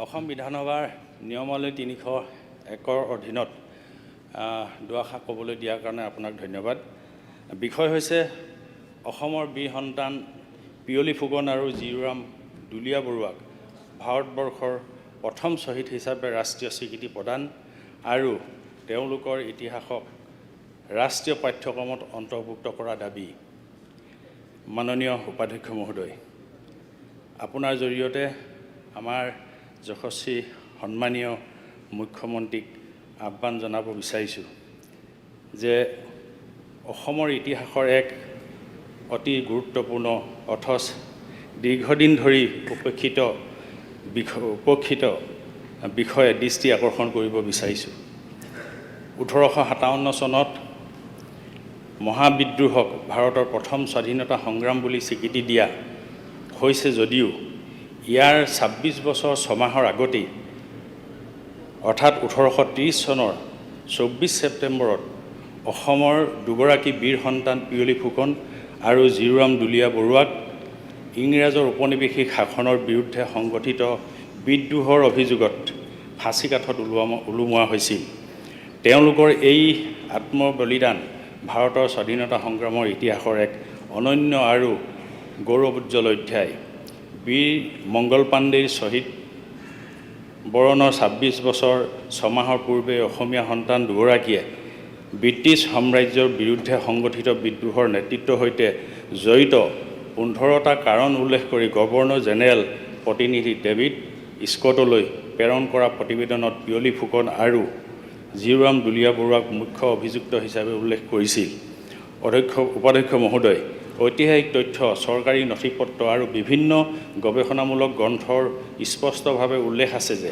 অসম বিধানসভাৰ নিয়মাৱলী 301ৰ অধীনত দুআষাৰ ক'বলৈ দিয়াৰ কাৰণে আপোনাক ধন্যবাদ। বিষয় হৈছে অসমৰ বীৰ সন্তান পিয়লি ফুকন আৰু জীউৰাম দুলীয়া বৰুৱাক ভাৰতবৰ্ষৰ প্ৰথম শ্বহীদ হিচাপে ৰাষ্ট্ৰীয় স্বীকৃতি প্ৰদান আৰু তেওঁলোকৰ ইতিহাসক ৰাষ্ট্ৰীয় পাঠ্যক্ৰমত অন্তৰ্ভুক্ত কৰা দাবী। মাননীয় উপাধ্যক্ষ মহোদয়, আপোনাৰ জৰিয়তে আমাৰ যশস্বী সন্মানীয় মুখ্যমন্ত্ৰীক আহ্বান জনাব বিচাৰিছোঁ যে অসমৰ ইতিহাসৰ এক অতি গুৰুত্বপূৰ্ণ অথচ দীৰ্ঘদিন ধৰি উপেক্ষিত বিষয়ে দৃষ্টি আকৰ্ষণ কৰিব বিচাৰিছোঁ। 1857 চনত মহাবিদ্ৰোহক ভাৰতৰ প্ৰথম স্বাধীনতা সংগ্ৰাম বুলি স্বীকৃতি দিয়া হৈছে যদিও ইয়াৰ 26 বছৰ 6 মাহৰ আগতেই অৰ্থাৎ 1830 চনৰ 24 ছেপ্টেম্বৰত অসমৰ দুগৰাকী বীৰ সন্তান পিয়লি ফুকন আৰু জীউৰাম দুলীয়া বৰুৱাক ইংৰাজৰ ঔপনিৱেশিক শাসনৰ বিৰুদ্ধে সংগঠিত বিদ্ৰোহৰ অভিযোগত ফাঁচীকাঠত ওলোমোৱা হৈছিল। তেওঁলোকৰ এই আত্মবলিদান ভাৰতৰ স্বাধীনতা সংগ্ৰামৰ ইতিহাসৰ এক অনন্য আৰু গৌৰৱোজ্জ্বল অধ্যায়। বীৰ মংগল পাণ্ডেৰ শ্বহীদ বৰণৰ 26 বছৰ 6 মাহৰ পূৰ্বে অসমীয়া সন্তান দুগৰাকীয়ে ব্ৰিটিছ সাম্ৰাজ্যৰ বিৰুদ্ধে সংগঠিত বিদ্ৰোহৰ নেতৃত্বৰ সৈতে জড়িত 15টা কাৰণ উল্লেখ কৰি গভৰ্ণৰ জেনেৰেল প্ৰতিনিধি ডেভিড স্কটলৈ প্ৰেৰণ কৰা প্ৰতিবেদনত পিয়লি ফুকন আৰু জীউৰাম দুলীয়া বৰুৱাক মুখ্য অভিযুক্ত হিচাপে উল্লেখ কৰিছিল। উপাধ্যক্ষ মহোদয়, ঐতিহাসিক তথ্য, চৰকাৰী নথিপত্ৰ আৰু বিভিন্ন গৱেষণামূলক গ্ৰন্থৰ স্পষ্টভাৱে উল্লেখ আছে যে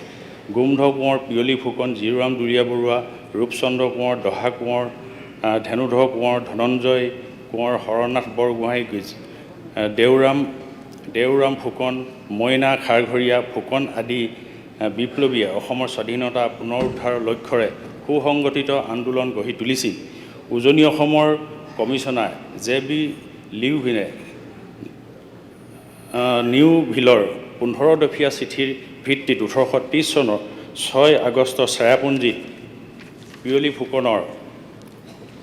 গোমধ কোঁৱৰ পিয়লি ফুকন, জীউৰাম দুলীয়া বৰুৱা, ৰূপচন্দ্ৰ কোঁৱৰ, দহা কোঁৱৰ, ধেনুধৰ কোঁৱৰ, ধনঞ্জয় কোঁৱৰ, হৰনাথ বৰগোহাঁই, দেওৰাম ফুকন, মইনা খাৰঘৰীয়া ফুকন আদি বিপ্লৱীয়ে অসমৰ স্বাধীনতা পুনৰুদ্ধাৰৰ লক্ষ্যৰে সুসংগঠিত আন্দোলন গঢ়ি তুলিছিল। উজনি অসমৰ কমিছনাৰ জে.বি. লিউভিনে নিউভিলৰ 15 দফীয়া চিঠিৰ ভিত্তিত 1830 চনৰ 6 আগষ্টৰ চেৰাপুঞ্জীত পিয়লি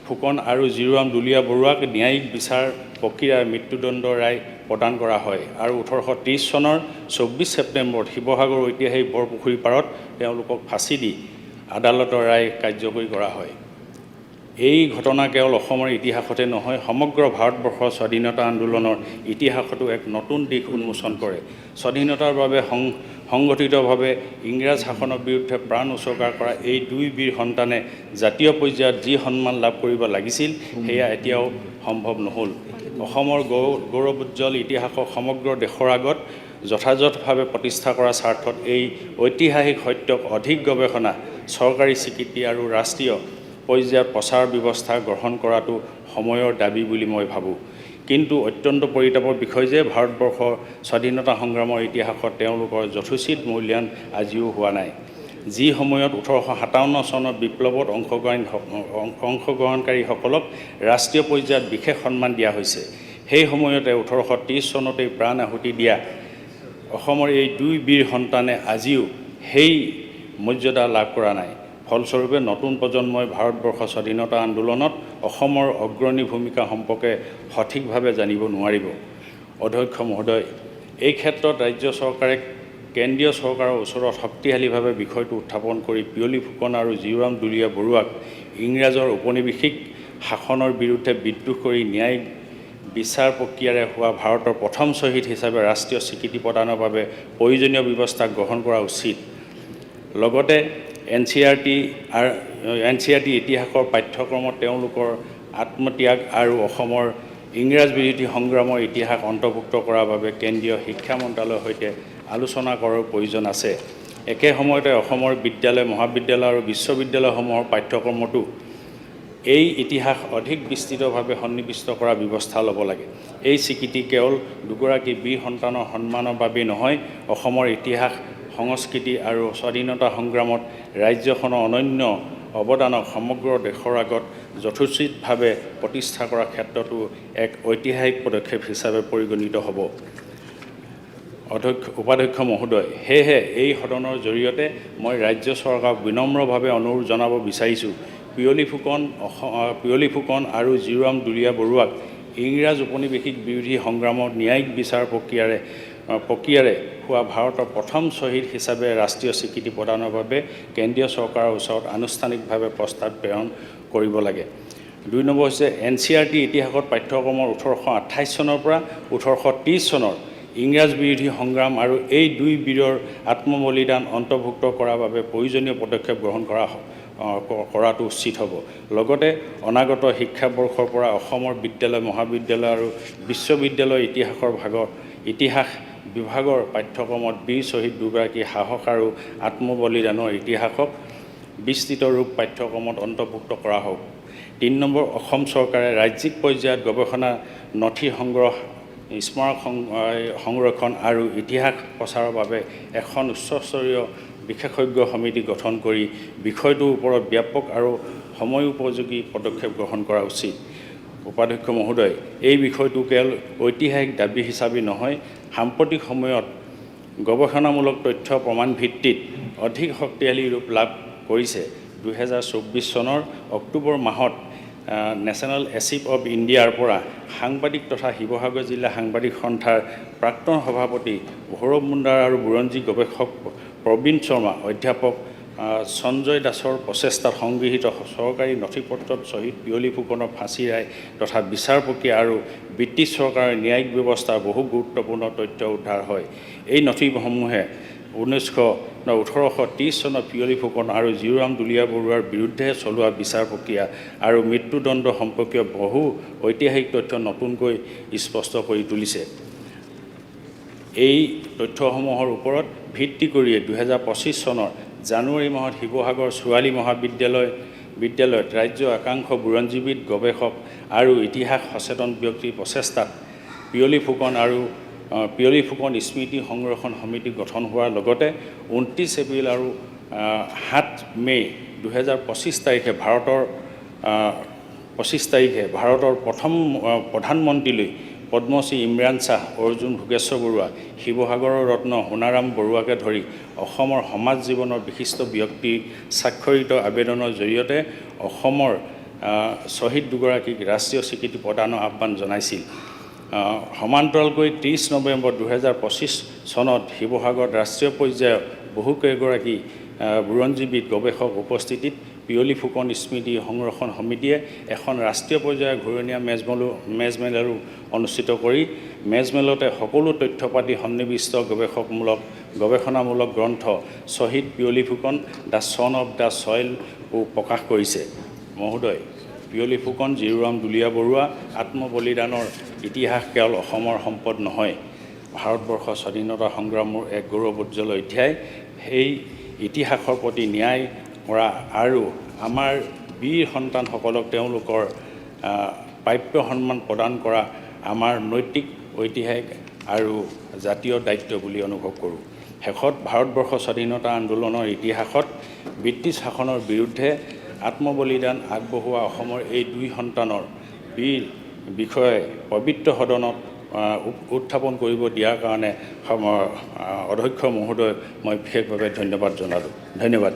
ফুকন আৰু জীউৰাম দুলীয়া বৰুৱাক ন্যায়িক বিচাৰ প্ৰক্ৰিয়াৰ মৃত্যুদণ্ড ৰায় প্ৰদান কৰা হয় আৰু 1830 চনৰ 24 ছেপ্টেম্বৰত শিৱসাগৰ ঐতিহাসিক বৰপুখুৰী পাৰত তেওঁলোকক ফাঁচি দি আদালতৰ ৰায় কাৰ্যকৰী কৰা হয়। এই ঘটনা কেৱল অসমৰ ইতিহাসতে নহয়, সমগ্ৰ ভাৰতবৰ্ষৰ স্বাধীনতা আন্দোলনৰ ইতিহাসতো এক নতুন দিশ উন্মোচন কৰে। স্বাধীনতাৰ বাবে সংগঠিতভাৱে ইংৰাজ শাসনৰ বিৰুদ্ধে প্ৰাণ উচৰ্গা কৰা এই দুই বীৰ সন্তানে জাতীয় পৰ্যায়ত যি সন্মান লাভ কৰিব লাগিছিল সেয়া এতিয়াও সম্ভৱ নহ'ল। অসমৰ গৌৰৱোজ্জ্বল ইতিহাসক সমগ্ৰ দেশৰ আগত যথাযথভাৱে প্ৰতিষ্ঠা কৰাৰ স্বাৰ্থত এই ঐতিহাসিক সত্যক অধিক গৱেষণা, চৰকাৰী স্বীকৃতি আৰু ৰাষ্ট্ৰীয় পৰ্যায়ত প্ৰচাৰ ব্যৱস্থা গ্ৰহণ কৰাটো সময়ৰ দাবী বুলি মই ভাবোঁ। কিন্তু অত্যন্ত পৰিতাপৰ বিষয় যে ভাৰতবৰ্ষৰ স্বাধীনতা সংগ্ৰামৰ ইতিহাসত তেওঁলোকৰ যথোচিত মূল্যায়ন আজিও হোৱা নাই। যি সময়ত 1857 চনৰ বিপ্লৱত অংশগ্ৰহণকাৰীসকলক ৰাষ্ট্ৰীয় পৰ্যায়ত বিশেষ সন্মান দিয়া হৈছে, সেই সময়তে 1830 চনতেই প্ৰাণ আহুতি দিয়া অসমৰ এই দুই বীৰ সন্তানে আজিও সেই মৰ্যাদা লাভ কৰা নাই। ফলস্বৰূপে নতুন প্ৰজন্মই ভাৰতবৰ্ষৰ স্বাধীনতা আন্দোলনত অসমৰ অগ্ৰণী ভূমিকা সম্পৰ্কে সঠিকভাৱে জানিব নোৱাৰিব। অধ্যক্ষ মহোদয়, এই ক্ষেত্ৰত ৰাজ্য চৰকাৰে কেন্দ্ৰীয় চৰকাৰৰ ওচৰত শক্তিশালীভাৱে বিষয়টো উত্থাপন কৰি পিয়লি ফুকন আৰু জীউৰাম দুলীয়া বৰুৱাক ইংৰাজৰ ঔপনিৱেশিক শাসনৰ বিৰুদ্ধে বিদ্ৰোহ কৰি ন্যায়িক বিচাৰ প্ৰক্ৰিয়াৰে হোৱা ভাৰতৰ প্ৰথম শ্বহীদ হিচাপে ৰাষ্ট্ৰীয় স্বীকৃতি প্ৰদানৰ বাবে প্ৰয়োজনীয় ব্যৱস্থা গ্ৰহণ কৰা উচিত। লগতে NCERT ইতিহাসৰ পাঠ্যক্ৰমত তেওঁলোকৰ আত্মত্যাগ আৰু অসমৰ ইংৰাজ বিৰোধী সংগ্ৰামৰ ইতিহাস অন্তৰ্ভুক্ত কৰাৰ বাবে কেন্দ্ৰীয় শিক্ষা মন্ত্ৰালয়ৰ সৈতে আলোচনা কৰাৰ প্ৰয়োজন আছে। একে সময়তে অসমৰ বিদ্যালয়, মহাবিদ্যালয় আৰু বিশ্ববিদ্যালয়সমূহৰ পাঠ্যক্ৰমতো এই ইতিহাস অধিক বিস্তৃতভাৱে সন্নিৱিষ্ট কৰাৰ ব্যৱস্থা ল'ব লাগে। এই স্বীকৃতি কেৱল দুগৰাকী বীৰ সন্তানৰ সন্মানৰ বাবেই নহয়, অসমৰ ইতিহাস, সংস্কৃতি আৰু স্বাধীনতা সংগ্ৰামত ৰাজ্যখনৰ অনন্য অৱদানক সমগ্ৰ দেশৰ আগত যথোচিতভাৱে প্ৰতিষ্ঠা কৰাৰ ক্ষেত্ৰতো এক ঐতিহাসিক পদক্ষেপ হিচাপে পৰিগণিত হ'ব। উপাধ্যক্ষ মহোদয়, সেয়েহে এই সদনৰ জৰিয়তে মই ৰাজ্য চৰকাৰক বিনম্ৰভাৱে অনুৰোধ জনাব বিচাৰিছোঁ, পিয়লি ফুকন আৰু জীউৰাম দুলীয়া বৰুৱাক ইংৰাজ উপনিৱেশিক বিৰোধী সংগ্ৰামৰ ন্যায়িক বিচাৰ প্ৰক্ৰিয়াৰে হোৱা ভাৰতৰ প্ৰথম শ্বহীদ হিচাপে ৰাষ্ট্ৰীয় স্বীকৃতি প্ৰদানৰ বাবে কেন্দ্ৰীয় চৰকাৰৰ ওচৰত আনুষ্ঠানিকভাৱে প্ৰস্তাৱ প্ৰেৰণ কৰিব লাগে। 2 নম্বৰ হৈছে NCERT ইতিহাসত পাঠ্যক্ৰমৰ 1828 চনৰ পৰা 1830 চনৰ ইংৰাজ বিৰোধী সংগ্ৰাম আৰু এই দুই বীৰৰ আত্মবলিদান অন্তৰ্ভুক্ত কৰাৰ বাবে প্ৰয়োজনীয় পদক্ষেপ গ্ৰহণ কৰাটো উচিত হ'ব। লগতে অনাগত শিক্ষাবৰ্ষৰ পৰা অসমৰ বিদ্যালয়, মহাবিদ্যালয় আৰু বিশ্ববিদ্যালয় ইতিহাস বিভাগৰ পাঠ্যক্ৰমত বীৰ শ্বহীদ দুগৰাকীৰ সাহস আৰু আত্মবলিদানৰ ইতিহাসক বিস্তৃত ৰূপ পাঠ্যক্ৰমত অন্তৰ্ভুক্ত কৰা হওক। 3 নম্বৰ, অসম চৰকাৰে ৰাজ্যিক পৰ্যায়ত গৱেষণা নথি সংগ্ৰহ, স্মাৰক সংৰক্ষণ আৰু ইতিহাস প্ৰচাৰৰ বাবে এখন উচ্চস্তৰীয় বিশেষজ্ঞ সমিতি গঠন কৰি বিষয়টোৰ ওপৰত ব্যাপক আৰু সময়োপযোগী পদক্ষেপ গ্ৰহণ কৰা উচিত। উপাধ্যক্ষ মহোদয়, এই বিষয়টো কেৱল ঐতিহাসিক দাবী হিচাপে নহয়, সাম্প্ৰতিক সময়ত গৱেষণামূলক তথ্য প্ৰমাণ ভিত্তিত অধিক শক্তিশালী ৰূপ লাভ কৰিছে। 2024 চনৰ অক্টোবৰ মাহত নেশ্যনেল এচিভ অৱ ইণ্ডিয়াৰ পৰা সাংবাদিক তথা শিৱসাগৰ জিলা সাংবাদিক সন্থাৰ প্ৰাক্তন সভাপতি ভৈৰৱ মুণ্ডাৰ আৰু বুৰঞ্জী গৱেষক প্ৰবীণ শৰ্মা, অধ্যাপক সঞ্জয় দাসৰ প্ৰচেষ্টাত সংগৃহীত চৰকাৰী নথিপত্ৰত শ্বহীদ পিয়লি ফুকনৰ ফাঁচী ৰায় তথা বিচাৰ প্ৰক্ৰিয়া আৰু ব্ৰিটিছ চৰকাৰৰ ন্যায়িক ব্যৱস্থাৰ বহু গুৰুত্বপূৰ্ণ তথ্য উদ্ধাৰ হয়। এই নথিসমূহে 1830 চনত পিয়লি ফুকন আৰু জীউৰাম দুলীয়া বৰুৱাৰ বিৰুদ্ধে চলোৱা বিচাৰ প্ৰক্ৰিয়া আৰু মৃত্যুদণ্ড সম্পৰ্কীয় বহু ঐতিহাসিক তথ্য নতুনকৈ স্পষ্ট কৰি তুলিছে। এই তথ্যসমূহৰ ওপৰত ভিত্তি কৰিয়ে 2025 চনৰ জানুৱাৰী মাহত শিৱসাগৰ ছোৱালী মহাবিদ্যালয়ত ৰাজ্য একাংশ বুৰঞ্জীবিদ, গৱেষক আৰু ইতিহাস সচেতন ব্যক্তিৰ প্ৰচেষ্টাত পিয়লি ফুকন স্মৃতি সংৰক্ষণ সমিতি গঠন হোৱাৰ লগতে 29 এপ্ৰিল আৰু 7 মে' 2025 তাৰিখে ভাৰতৰ প্ৰথম প্ৰধানমন্ত্ৰীলৈ পদ্মশ্ৰী ইমৰান শ্বাহ, অৰ্জুন ভোগেশ্বৰ বৰুৱা, শিৱসাগৰৰ ৰত্ন সোণাৰাম বৰুৱাকে ধৰি অসমৰ সমাজ জীৱনৰ বিশিষ্ট ব্যক্তিৰ স্বাক্ষৰিত আবেদনৰ জৰিয়তে অসমৰ শ্বহীদ দুগৰাকীক ৰাষ্ট্ৰীয় স্বীকৃতি প্ৰদানৰ আহ্বান জনাইছিল। সমান্তৰালকৈ 30 নৱেম্বৰ 2025 চনত শিৱসাগৰত ৰাষ্ট্ৰীয় পৰ্যায়ৰ বহুকেইগৰাকী বুৰঞ্জীবিদ, গৱেষক উপস্থিতিত পিয়লি ফুকন স্মৃতি সংৰক্ষণ সমিতিয়ে এখন ৰাষ্ট্ৰীয় পৰ্যায়ৰ ঘূৰণীয়া মেজমেলো অনুষ্ঠিত কৰি মেজমেলতে সকলো তথ্যপাতি সন্নিৱিষ্ট গৱেষণামূলক গ্ৰন্থ শ্বহীদ Piyoli Phukan the son of the soil প্ৰকাশ কৰিছে। মহোদয়, পিয়লি ফুকন, জীউৰাম দুলীয়া বৰুৱা আত্মবলিদানৰ ইতিহাস কেৱল অসমৰ সম্পদ নহয়, ভাৰতবৰ্ষৰ স্বাধীনতা সংগ্ৰামৰ এক গৌৰৱোজ্জ্বল অধ্যায়। সেই ইতিহাসৰ প্ৰতি ন্যায় কৰা আৰু আমাৰ বীৰ সন্তানসকলক তেওঁলোকৰ প্ৰাপ্য সন্মান প্ৰদান কৰা আমাৰ নৈতিক, ঐতিহাসিক আৰু জাতীয় দায়িত্ব বুলি অনুভৱ কৰোঁ। শেষত ভাৰতবৰ্ষৰ স্বাধীনতা আন্দোলনৰ ইতিহাসত ব্ৰিটিছ শাসনৰ বিৰুদ্ধে আত্মবলিদান আগবঢ়োৱা অসমৰ এই দুই সন্তানৰ বীৰ বিষয়ে পবিত্ৰ সদনত উত্থাপন কৰিব দিয়াৰ কাৰণে অধ্যক্ষ মহোদয় মই বিশেষভাৱে ধন্যবাদ জনালোঁ। ধন্যবাদ।